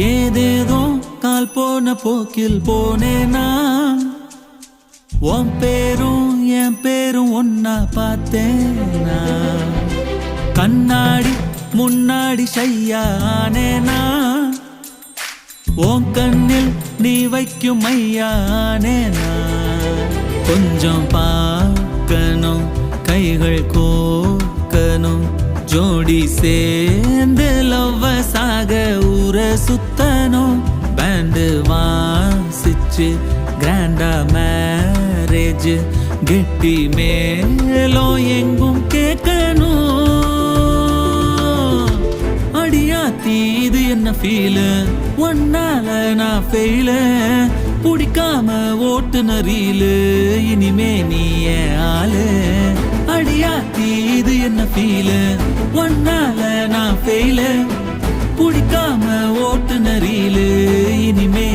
ஏதேதோ கால் போன போக்கில் போனேனா உன் பேரும் என் பேரும் ஒன்னா பார்த்தேனா கண்ணாடி முன்னாடி ஷையானேனா உன் கண்ணில் நீ வைக்கும் மையானேனா கொஞ்சம் பார்க்கணும் கைகள் கோக்கணும் ஜோடி சேர்ந்து லவ்வசாக ஊர சுத்தணும் பேண்டு வாசிச்சு கிராண்டா மேரேஜ் கெட்டி மேலும் எங்கும் கேட்கணும் அடியாத்தி இது என்ன ஃபீலு ஒன்னால நான் ஃபெயிலு பிடிக்காம ஓட்டுன ரீலு இனிமே நீ ஏன் ஆளு அடியாத்தி இது என்ன ஃபீலு ஒன்னால நான் ஃபெயிலு பிடிக்காம ஓட்டுன ரீலு இனிமே